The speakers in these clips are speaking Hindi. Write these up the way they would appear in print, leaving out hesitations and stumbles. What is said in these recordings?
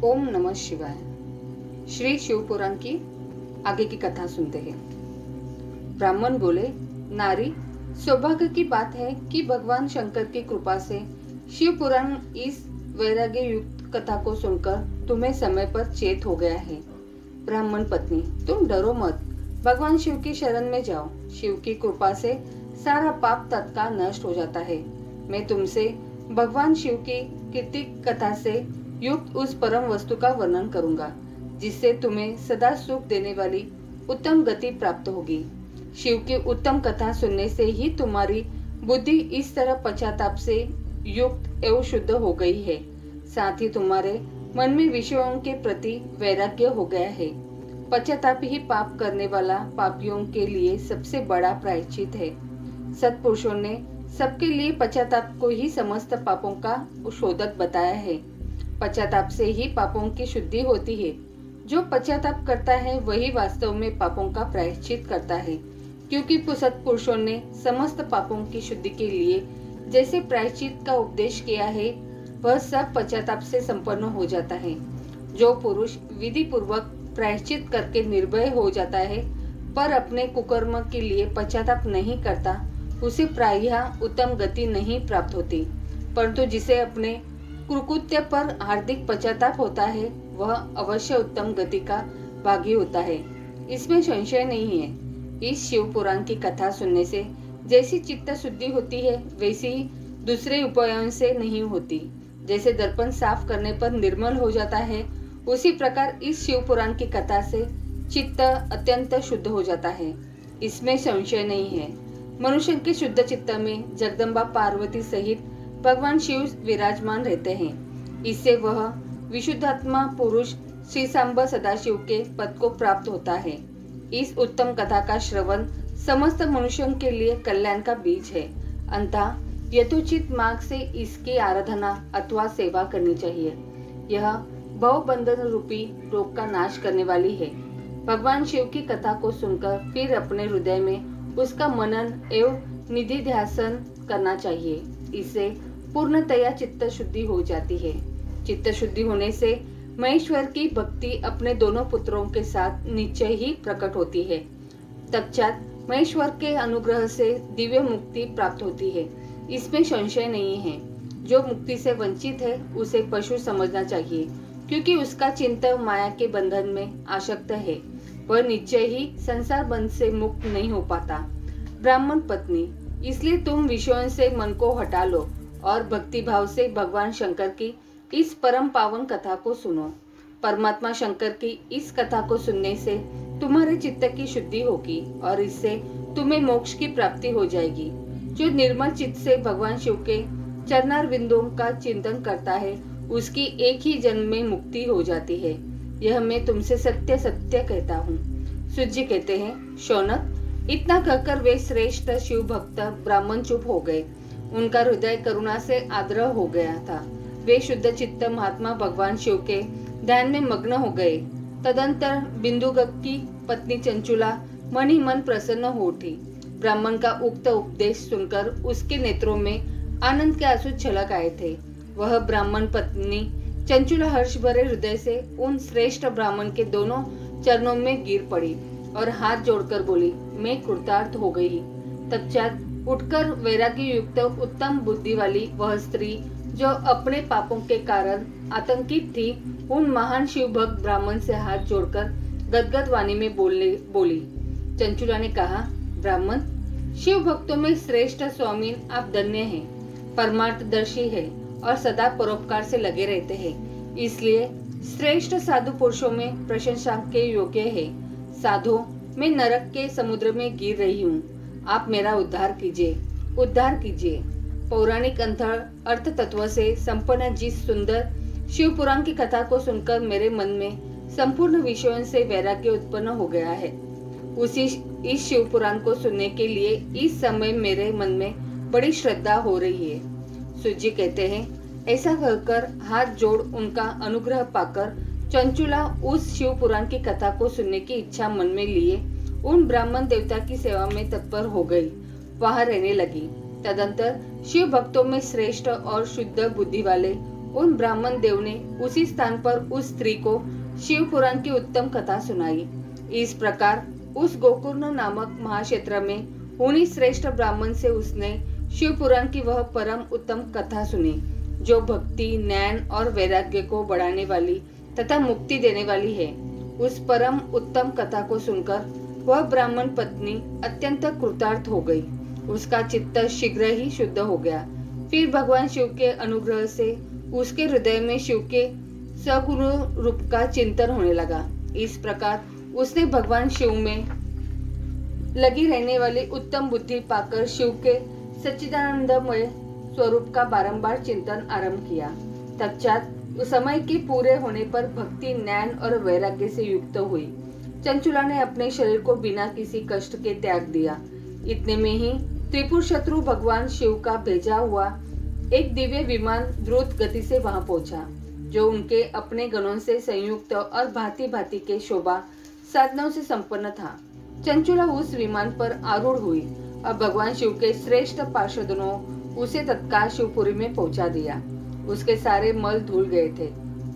ओम नमः शिवाय। श्री शिव पुराण की आगे की कथा सुनते हैं। ब्राह्मण बोले, नारी, सौभाग्य की बात है कि भगवान शंकर की कृपा से शिव पुराण इस वैराग्य युक्त कथा को सुनकर तुम्हें समय पर चेत हो गया है। ब्राह्मण पत्नी, तुम डरो मत, भगवान शिव की शरण में जाओ। शिव की कृपा से सारा पाप तत्काल नष्ट हो जाता है। मैं तुमसे भगवान शिव की कीर्ति कथा से युक्त उस परम वस्तु का वर्णन करूंगा, जिससे तुम्हें सदा सुख देने वाली उत्तम गति प्राप्त होगी। शिव की उत्तम कथा सुनने से ही तुम्हारी बुद्धि इस तरह पश्चाताप से युक्त एवं शुद्ध हो गई है। साथ ही तुम्हारे मन में विषयों के प्रति वैराग्य हो गया है। पश्चाताप ही पाप करने वाला पापियों के लिए सबसे बड़ा प्रायश्चित है। सत्पुरुषों ने सबके लिए पश्चाताप को ही समस्त पापों का शोधक बताया है। पश्चाताप से ही पापों की शुद्धि होती है। जो पश्चाताप करता है वही वास्तव में पापों का प्रायश्चित करता है, क्योंकि सत्पुरुषों ने समस्त पापों की शुद्धि के लिए जैसे प्रायश्चित का उपदेश किया है, वह सब पश्चाताप से संपन्न हो जाता है। जो पुरुष विधि पूर्वक प्रायश्चित करके निर्भय हो जाता है पर अपने कुकर्म के लिए पश्चाताप नहीं करता, उसे प्रायः उत्तम गति नहीं प्राप्त होती। परंतु जिसे अपने कुकृत्य पर हार्दिक पश्चाताप होता है, वह अवश्य उत्तम गति का भागी होता है, इसमें संशय नहीं है। इस शिव पुराण की कथा सुनने से जैसी चित्त शुद्धि होती है, वैसी ही दूसरे उपायों से नहीं होती। जैसे दर्पण साफ करने पर निर्मल हो जाता है, उसी प्रकार इस शिव पुराण की कथा से चित्त अत्यंत शुद्ध हो जाता है, इसमें संशय नहीं है। मनुष्य के शुद्ध चित्त में जगदम्बा पार्वती सहित भगवान शिव विराजमान रहते हैं। इससे वह विशुद्धात्मा पुरुष श्री सांब सदाशिव के पद को प्राप्त होता है। इस उत्तम कथा का श्रवण समस्त मनुष्यों के लिए कल्याण का बीज है। अतः यथोचित मार्ग से इसकी आराधना अथवा सेवा करनी चाहिए। यह भव बंधन रूपी रोग का नाश करने वाली है। भगवान शिव की कथा को सुनकर फिर अपने हृदय में उसका मनन एवं निधि ध्यान करना चाहिए। इससे पूर्णतया चित्त शुद्धि हो जाती है। चित्त शुद्धि होने से महेश्वर की भक्ति अपने दोनों पुत्रों के साथ निश्चय ही प्रकट होती है। तत्पश्चात महेश्वर के अनुग्रह से दिव्य मुक्ति प्राप्त होती है, इसमें संशय नहीं है। जो मुक्ति से वंचित है उसे पशु समझना चाहिए, क्योंकि उसका चिंतन माया के बंधन में आसक्त है। वह निश्चय ही संसार बंध से मुक्त नहीं हो पाता। ब्राह्मण पत्नी, इसलिए तुम विषयों से मन को हटा लो और भक्ति भाव से भगवान शंकर की इस परम पावन कथा को सुनो। परमात्मा शंकर की इस कथा को सुनने से तुम्हारे चित्त की शुद्धि होगी और इससे तुम्हें मोक्ष की प्राप्ति हो जाएगी। जो निर्मल चित्त से भगवान शिव के चरणार बिंदुओं का चिंतन करता है, उसकी एक ही जन्म में मुक्ति हो जाती है। यह मैं तुमसे सत्य सत्य कहता हूँ। सूत जी कहते हैं, शौनक, इतना कहकर वे श्रेष्ठ शिव भक्त ब्राह्मण चुप हो गए। उनका हृदय करुणा से आर्द्र हो गया था। वे शुद्ध चित्त महात्मा भगवान शिव के ध्यान में मग्न हो गए। तदंतर बिंदुगक की पत्नी चंचुला मन ही मन प्रसन्न हो उठी। ब्राह्मण का उक्त उपदेश सुनकर उसके नेत्रों में आनंद के आंसू छलक आए थे। वह ब्राह्मण पत्नी चंचुला हर्ष भरे हृदय से उन श्रेष्ठ ब्राह्मण के दोनों चरणों में गिर पड़ी और हाथ जोड़कर बोली, मैं कृतार्थ हो गई। तत्पश्चात उठकर वैराग्य युक्त उत्तम बुद्धि वाली वह स्त्री, जो अपने पापों के कारण आतंकित थी, उन महान शिव भक्त ब्राह्मण से हाथ जोड़कर गदगद वाणी में बोली। चंचुला ने कहा, ब्राह्मण, शिव भक्तों में श्रेष्ठ स्वामी आप धन्य हैं, परमार्थदर्शी है और सदा परोपकार से लगे रहते हैं, इसलिए श्रेष्ठ साधु पुरुषों में प्रशंसा के योग्य है। साधु, मैं नरक के समुद्र में गिर रही हूँ, आप मेरा उद्धार कीजिए। पौराणिक अर्थ तत्व से संपन्न जिस सुंदर शिव पुराण की कथा को सुनकर मेरे मन में संपूर्ण विषयों से वैराग्य उत्पन्न हो गया है। इस शिव पुराण को सुनने के लिए इस समय मेरे मन में बड़ी श्रद्धा हो रही है। सूत जी कहते हैं, ऐसा कहकर हाथ जोड़ उनका अनुग्रह पाकर चंचुला उस शिव पुराण की कथा को सुनने की इच्छा मन में लिए उन ब्राह्मण देवता की सेवा में तत्पर हो गई, वहां रहने लगी। तदंतर शिव भक्तों में श्रेष्ठ और शुद्ध बुद्धि वाले उन ब्राह्मण देव ने उसी स्थान पर उस स्त्री को शिव पुराण की उत्तम कथा सुनाई। इस प्रकार उस गोकर्ण नामक महाक्षेत्र में उन्हीं श्रेष्ठ ब्राह्मण से उसने शिव पुराण की वह परम उत्तम कथा सुनी, जो भक्ति, ज्ञान और वैराग्य को बढ़ाने वाली तथा मुक्ति देने वाली है। उस परम उत्तम कथा को सुनकर वह ब्राह्मण पत्नी अत्यंत कृतार्थ हो गई। उसका चित्त शीघ्र ही शुद्ध हो गया। फिर भगवान शिव के अनुग्रह से उसके हृदय में शिव के सगुण रूप का चिंतन होने लगा। इस प्रकार उसने भगवान शिव में लगी रहने वाली उत्तम बुद्धि पाकर शिव के सच्चिदानंदमय स्वरूप का बारंबार चिंतन आरंभ किया। तत्पश्चात समय के पूरे होने पर भक्ति, ज्ञान और वैराग्य से युक्त हुई। चंचुला ने अपने शरीर को बिना किसी कष्ट के त्याग दिया। इतने में ही त्रिपुर शत्रु भगवान शिव का भेजा हुआ एक दिव्य विमान द्रुत गति से वहां पहुंचा, जो उनके अपने गणों से संयुक्त और भांति भांति के शोभा साधनों से संपन्न था। चंचुला उस विमान पर आरूढ़ हुई और भगवान शिव के श्रेष्ठ पार्षदों उसे तत्काल शिवपुरी में पहुंचा दिया। उसके सारे मल धुल गए थे।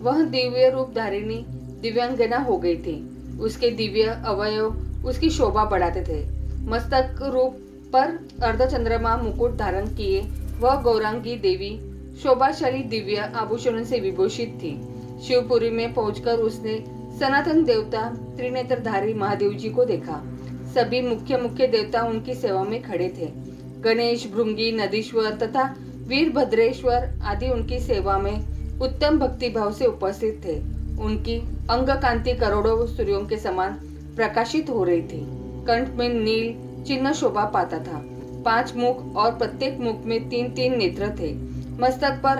वह दिव्य रूप धारिणी दिव्यांगना हो गई थी। उसके दिव्य अवयव उसकी शोभा बढ़ाते थे। मस्तक रूप पर अर्धचंद्रमा मुकुट धारण किए वह गौरांगी देवी शोभाशाली दिव्य आभूषणों से विभूषित थी। शिवपुरी में पहुंचकर उसने सनातन देवता त्रिनेत्रधारी महादेव जी को देखा। सभी मुख्य मुख्य देवता उनकी सेवा में खड़े थे। गणेश, भृंगी, नदीश्वर तथा वीरभद्रेश्वर आदि उनकी सेवा में उत्तम भक्ति भाव से उपस्थित थे। उनकी अंग कांति करोड़ों सूर्यों के समान प्रकाशित हो रही थी। कंठ में नील चिन्ह शोभा पाता था। 5 मुख और प्रत्येक मुख में 3-3 नेत्र थे। मस्तक पर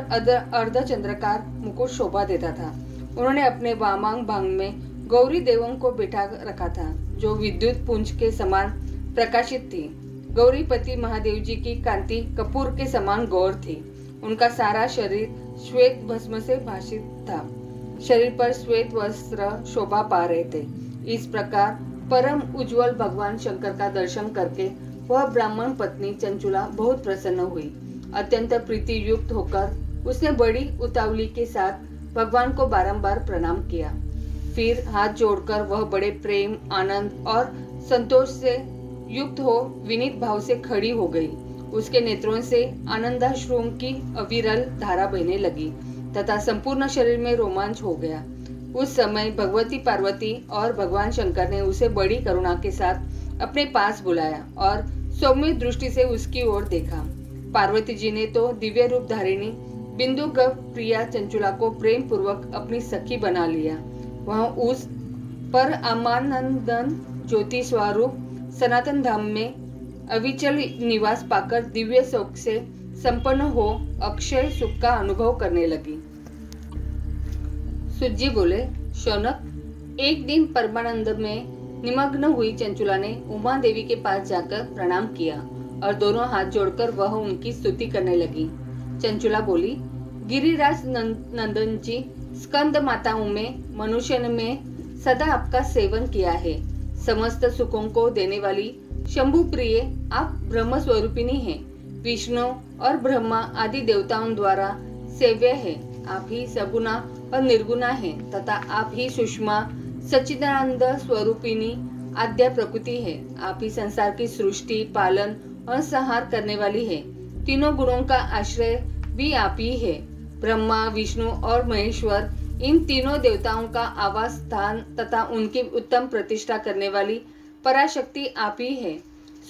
अर्धचंद्राकार मुकुट शोभा देता था। उन्होंने अपने वामांग भाग में गौरी देवों को बिठा रखा था, जो विद्युत पुंज के समान प्रकाशित थी। गौरीपति महादेव जी की कांति कपूर के समान गौर थी। उनका सारा शरीर श्वेत भस्म से भाषित था। शरीर पर श्वेत वस्त्र शोभा पा रहे थे। इस प्रकार परम उज्जवल भगवान शंकर का दर्शन करके वह ब्राह्मण पत्नी चंचुला बहुत प्रसन्न हुई। अत्यंत प्रीति युक्त होकर उसने बड़ी उतावली के साथ भगवान को बारंबार प्रणाम किया। फिर हाथ जोड़कर वह बड़े प्रेम, आनंद और संतोष से युक्त हो विनीत भाव से खड़ी हो गई। उसके नेत्रों से आनंदाश्रुओं की अविरल धारा बहने लगी तथा संपूर्ण शरीर में रोमांच हो गया। उस समय भगवती पार्वती और भगवान शंकर ने उसे बड़ी करुणा के साथ अपने पास बुलाया और सौम्य दृष्टि से उसकी ओर देखा। पार्वती जी ने तो दिव्य रूप धारिणी बिंदु प्रिया चंचुला को प्रेम पूर्वक अपनी सखी बना लिया। वह उस पर अमानंदन ज्योति स्वरूप सनातन धाम में अविचल निवास पाकर दिव्य सुख से संपन्न हो अक्षय सुख का अनुभव करने लगी। सुज्जी बोले, शौनक, एक दिन परमानंद में निमग्न हुई चंचुला ने उमा देवी के पास जाकर प्रणाम किया और दोनों हाथ जोड़कर वह उनकी स्तुति करने लगी। चंचुला बोली, गिरिराज नंदन जी, स्कंद माताओं में मनुष्य में सदा आपका सेवन किया है। समस्त सुखों को देने वाली शंभु प्रिय आप ब्रह्म स्वरूपिणी हैं। विष्णु और ब्रह्मा आदि देवताओं द्वारा सेव्य है। आप ही सगुणा और निर्गुणा है तथा आप ही सुषमा सच्चिदानंद स्वरूपिणी आद्य प्रकृति है। आप ही संसार की सृष्टि, पालन और संहार करने वाली है। तीनों गुणों का आश्रय भी आप ही है। ब्रह्मा, विष्णु और महेश्वर इन तीनों देवताओं का आवास स्थान तथा उनकी उत्तम प्रतिष्ठा करने वाली पराशक्ति आप ही है।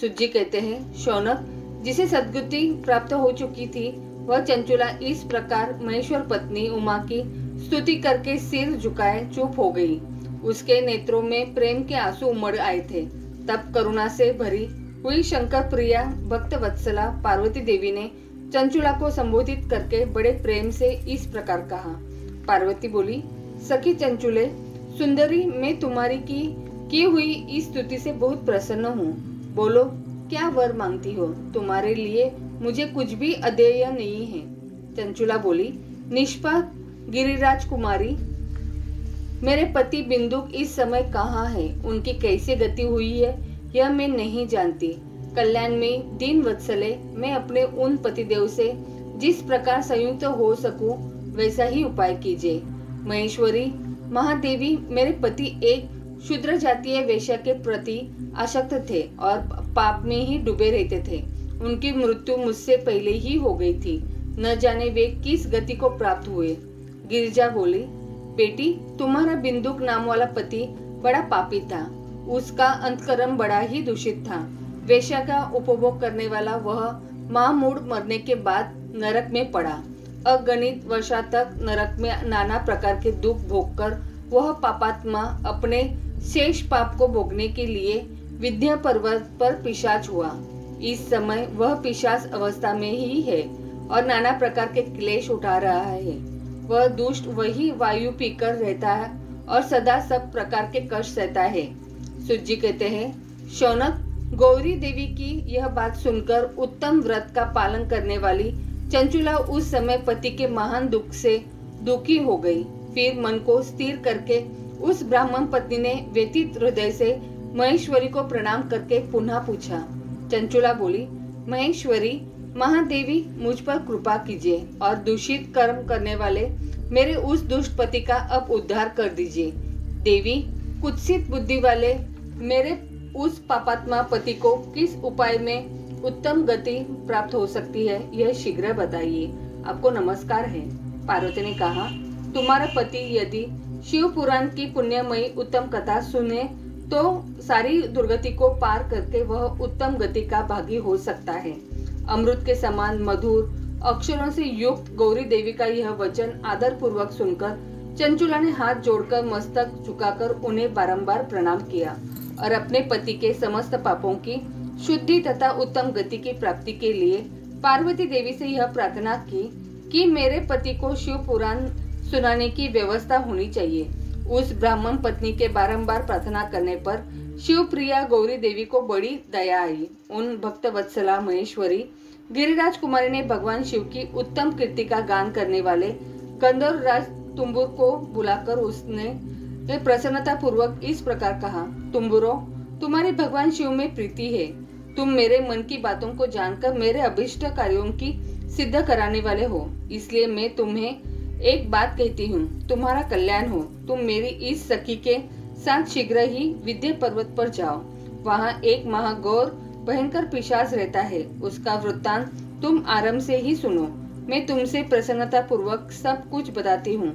सुज्जी कहते हैं, शौनक, जिसे सद्गति प्राप्त हो चुकी थी वह चंचुला इस प्रकार महेश्वर पत्नी उमा की स्तुति करके सिर झुकाए चुप हो गई। उसके नेत्रों में प्रेम के आंसू उमड़ आए थे। तब करुणा से भरी हुई शंकर प्रिया भक्त वत्सला पार्वती देवी ने चंचुला को संबोधित करके बड़े प्रेम से इस प्रकार कहा। पार्वती बोली, सखी चंचुले सुंदरी, मैं तुम्हारी की हुई इस स्तुति से बहुत प्रसन्न हूँ। बोलो, क्या वर मांगती हो? तुम्हारे लिए मुझे कुछ भी अदेय नहीं है। चंचुला बोली, निष्पाप गिरिराज कुमारी, मेरे पति बिंदुक इस समय कहाँ है? उनकी कैसे गति हुई है यह मैं नहीं जानती। कल्याण में दीन वत्सले, मैं अपने उन पतिदेव से जिस प्रकार संयुक्त हो सकूं वैसा ही उपाय कीजिए। महेश्वरी महादेवी, मेरे पति एक शूद्र जातीय वेश्या के प्रति आसक्त थे और पाप में ही डूबे रहते थे। उनकी मृत्यु मुझसे पहले ही हो गई थी। न जाने वे किस गति को प्राप्त हुए। गिरिजा बोली, बेटी, तुम्हारा बिंदुक नाम वाला पति बड़ा पापी था। उसका अंतकर्म बड़ा ही दूषित था। वेश्या का उपभोग करने वाला वह महामूढ़ मरने के बाद नरक में पड़ा। अगणित वर्षा तक नरक में नाना प्रकार के दुख भोगकर वह पापात्मा अपने शेष पाप को भोगने के लिए विंध्य पर्वत पर पिशाच हुआ। इस समय वह पिशाच अवस्था में ही है और नाना प्रकार के क्लेश उठा रहा है। वह दुष्ट वही वायु पीकर रहता है और सदा सब प्रकार के कष्ट सहता है। सुजी कहते हैं, शौनक, गौरी देवी की यह बात सुनकर उत्तम व्रत का पालन करने वाली चंचुला उस समय पति के महान दुख से दुखी हो गई। फिर मन को स्थिर करके उस ब्राह्मण पत्नी ने व्यथित हृदय से महेश्वरी को प्रणाम करके पुनः पूछा। चंचुला बोली, महेश्वरी महादेवी, मुझ पर कृपा कीजिए और दूषित कर्म करने वाले मेरे उस दुष्ट पति का अब उद्धार कर दीजिए। देवी, कुत्सित बुद्धि वाले मेरे उस पापात्मा पति को किस उपाय में उत्तम गति प्राप्त हो सकती है, यह शीघ्र बताइए। आपको नमस्कार है। पार्वती ने कहा, तुम्हारा पति यदि शिव पुराण की पुण्यमयी उत्तम कथा सुने तो सारी दुर्गति को पार करके वह उत्तम गति का भागी हो सकता है। अमृत के समान मधुर अक्षरों से युक्त गौरी देवी का यह वचन आदर पूर्वक सुनकर चंचुला ने हाथ जोड़कर मस्तक झुकाकर उन्हें बारंबार प्रणाम किया और अपने पति के समस्त पापों की शुद्धि तथा उत्तम गति की प्राप्ति के लिए पार्वती देवी से यह प्रार्थना की कि मेरे पति को शिव पुराण सुनाने की व्यवस्था होनी चाहिए। उस ब्राह्मण पत्नी के बारंबार प्रार्थना करने पर शिव प्रिया गौरी देवी को बड़ी दया आई। उन भक्त वत्सला महेश्वरी गिरिराज कुमारी ने भगवान शिव की उत्तम कीर्ति का गान करने वाले कंदर राज तुम्बुर को बुलाकर उसने प्रसन्नता पूर्वक इस प्रकार कहा, तुम्बुरो, तुम्हारी भगवान शिव में प्रीति है। तुम मेरे मन की बातों को जानकर मेरे अभिष्ट कार्यों की सिद्ध कराने वाले हो। इसलिए मैं तुम्हें एक बात कहती हूँ, तुम्हारा कल्याण हो। तुम मेरी इस सखी के साथ शीघ्र ही विंध्य पर्वत पर जाओ। वहाँ एक महागौर भयंकर पिशाच रहता है। उसका वृत्तांत तुम आराम से ही सुनो। मैं तुमसे प्रसन्नता पूर्वक सब कुछ बताती हूँ।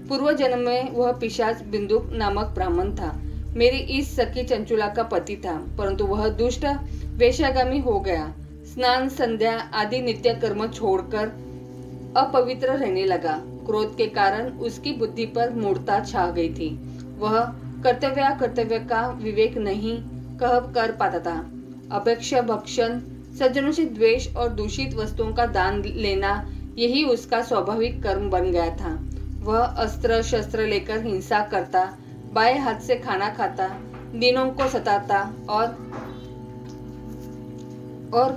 पूर्व जन्म में वह पिशाच बिंदुक नामक ब्राह्मण था। मेरी इस सखी चंचुला का पति था, परंतु वह दुष्ट वेश्यागामी हो गया। स्नान, संध्या आदि नित्य कर्म छोड़कर अपवित्र रहने लगा। क्रोध के कारण उसकी बुद्धि पर मूढ़ता छा गई थी। वह कर्तव्य का विवेक नहीं कह कर पाता था। अपेक्षा भक्षण, सज्जनों से द्वेष और दूषित वस्तुओं का दान लेना, यही उसका स्वाभाविक कर्म बन गया था। वह अस्त्र शस्त्र लेकर हिंसा करता, बाएं हाथ से खाना खाता, दीनों को सताता और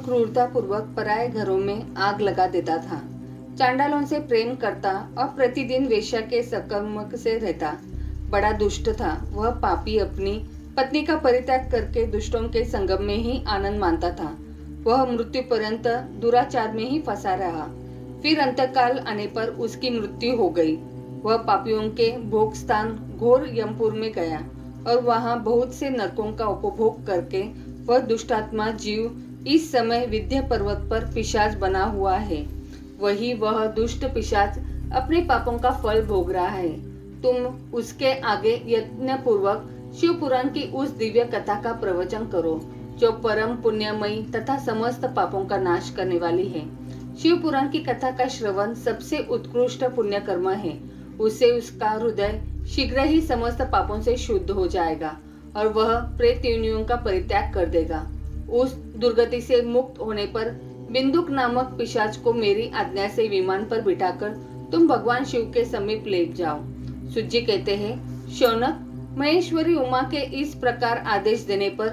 क्रूरता पूर्वक पराये घरों में आग लगा देता था। चांडालों से प्रेम करता और प्रतिदिन वेश्या के सकर्मक से रहता। बड़ा दुष्ट था। वह पापी अपनी पत्नी का परित्याग करके दुष्टों के संगम में ही आनंद मानता था। वह मृत्यु पर्यंत दुराचार में ही फंसा रहा। फिर अंतकाल आने पर उसकी मृत्यु हो गई। वह पापियों के भोग स्थान घोर यमपुर में गया और वहां बहुत से नरकों का उपभोग करके वह दुष्टात्मा जीव इस समय विंध्य पर्वत पर पिशाच बना हुआ है। वही वह दुष्ट पिशाच अपने पापों का फल भोग रहा है। तुम उसके आगे यत्न पूर्वक शिव पुराण की उस दिव्य कथा का प्रवचन करो, जो परम पुण्यमयी तथा समस्त पापों का नाश करने वाली है। शिव पुराण की कथा का श्रवण सबसे उत्कृष्ट पुण्य कर्म है। उससे उसका हृदय शीघ्र ही समस्त पापों से शुद्ध हो जाएगा और वह प्रेत योनियों का परित्याग कर देगा। उस दुर्गति से मुक्त होने पर बिंदुक नामक पिशाच को मेरी आज्ञा से विमान पर बिठाकर तुम भगवान शिव के समीप ले जाओ। सुजी कहते हैं, शौनक, महेश्वरी उमा के इस प्रकार आदेश देने पर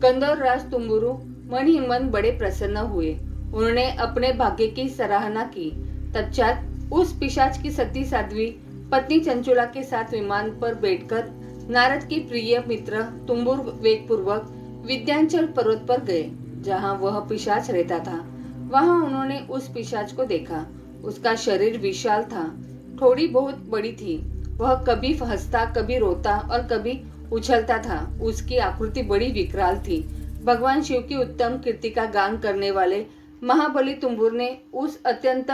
कंदर राज तुम्बुरु मन ही मन बड़े प्रसन्न हुए। उन्होंने अपने भाग्य की सराहना की। तत्पश्चात उस पिशाच की सती साध्वी पत्नी चंचुला के साथ विमान पर बैठकर नारद की प्रिय मित्र तुम्बुर वेग पूर्वक विंध्याचल पर्वत पर गए, जहाँ वह पिशाच रहता था। वहां उन्होंने उस पिशाच को देखा। उसका शरीर विशाल था, थोड़ी बहुत बड़ी थी। वह कभी हंसता, कभी रोता और कभी उछलता था। उसकी आकृति बड़ी विकराल थी। भगवान शिव की उत्तम कीर्ति का गान करने वाले महाबली तुम्बुर ने उस अत्यंत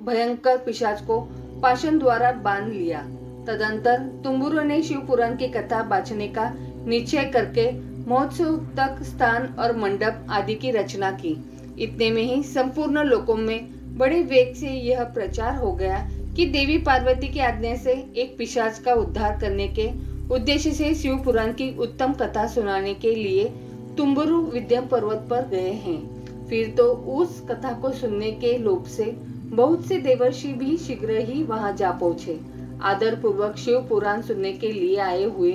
भयंकर पिशाच को पाशन द्वारा बांध लिया। तदंतर तुम्बुर ने शिव पुराण की कथा बांचने का निश्चय करके महोत्सव तक स्थान और मंडप आदि की रचना की। इतने में ही संपूर्ण लोकों में बड़े वेग से यह प्रचार हो गया कि देवी पार्वती की आज्ञा से एक पिशाच का उद्धार करने के उद्देश्य से शिव पुराण की उत्तम कथा सुनाने के लिए तुम्बुरु विद्या पर्वत पर गए हैं। फिर तो उस कथा को सुनने के लोभ से बहुत से देवर्षि भी शीघ्र ही वहां जा पहुंचे। आदर पूर्वक शिव पुराण सुनने के लिए आए हुए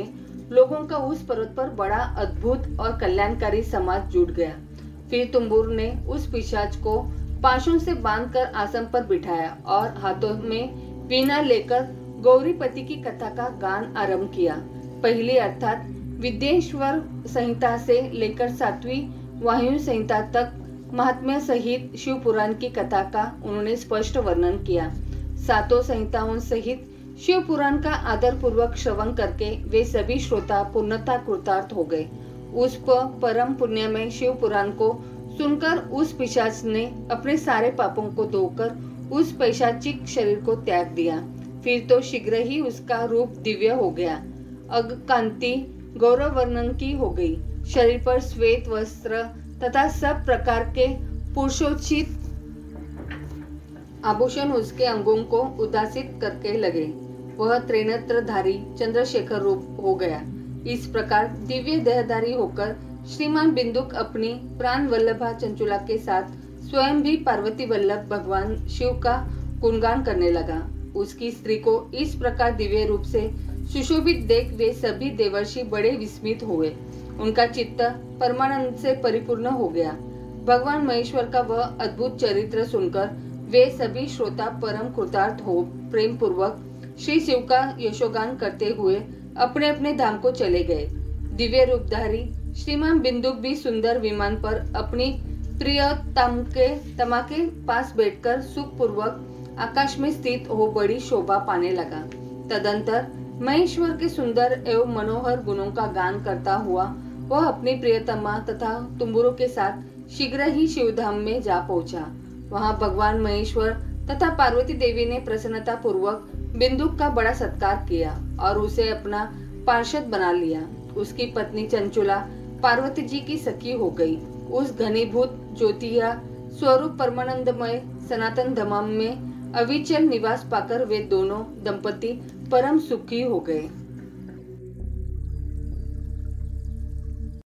लोगों का उस पर्वत पर बड़ा अद्भुत और कल्याणकारी समाज जुट गया। फिर तुम्बुर ने उस पिशाच को पाशों से बांधकर आसन पर बिठाया और हाथों में वीणा लेकर गौरीपति की कथा का गान आरंभ किया। पहली अर्थात विद्येश्वर संहिता से लेकर 7वीं वायु संहिता तक महात्म्य सहित शिव पुराण की कथा का उन्होंने स्पष्ट वर्णन किया। 7 संहिताओं सहित शिव पुराण का आदर पूर्वक श्रवण करके वे सभी श्रोता पूर्णता कृतार्थ हो गए। उस परम पुण्य में शिव पुराण को सुनकर उस पिशाच ने अपने सारे पापों को धोकर उस पैशाचिक शरीर को त्याग दिया। फिर तो शीघ्र ही उसका रूप दिव्य हो गया। अग कांति गौरव वर्णन की हो गई। शरीर पर श्वेत वस्त्र तथा सब प्रकार के पुरुषोचित आभूषण उसके अंगों को उदासित करके लगे। वह त्रिनेत्रधारी चंद्रशेखर रूप हो गया। इस प्रकार दिव्य देहधारी होकर श्रीमान बिंदुक अपनी प्राण वल्लभा चंचुला के साथ स्वयं भी पार्वती वल्लभ भगवान शिव का गुणगान करने लगा। उसकी स्त्री को इस प्रकार दिव्य रूप से सुशोभित देख वे सभी देवर्षि बड़े विस्मित हुए। उनका चित्त परमानंद से परिपूर्ण हो गया। भगवान महेश्वर का वह अद्भुत चरित्र सुनकर वे सभी श्रोता परम कृतार्थ हो प्रेम पूर्वक श्री शिव का यशोगान करते हुए अपने अपने धाम को चले गए। दिव्य रूपधारी श्रीमान बिंदुक भी सुंदर विमान पर अपनी प्रियतमा के पास बैठकर सुख पूर्वक आकाश में स्थित हो बड़ी शोभा पाने लगा। तदंतर महेश्वर के सुंदर एवं मनोहर गुणों का गान करता हुआ वह अपनी प्रियतमा तथा तुम्बुरों के साथ शीघ्र ही शिवधाम में जा पहुंचा। वहां भगवान महेश्वर तथा पार्वती देवी ने प्रसन्नता पूर्वक बिंदुक का बड़ा सत्कार किया और उसे अपना पार्षद बना लिया। उसकी पत्नी चंचुला पार्वती जी की सखी हो गई। उस घनीभूत ज्योतिया स्वरूप परमानंदमय सनातन धाम में अविचल निवास पाकर वे दोनों दंपति परम सुखी हो गए।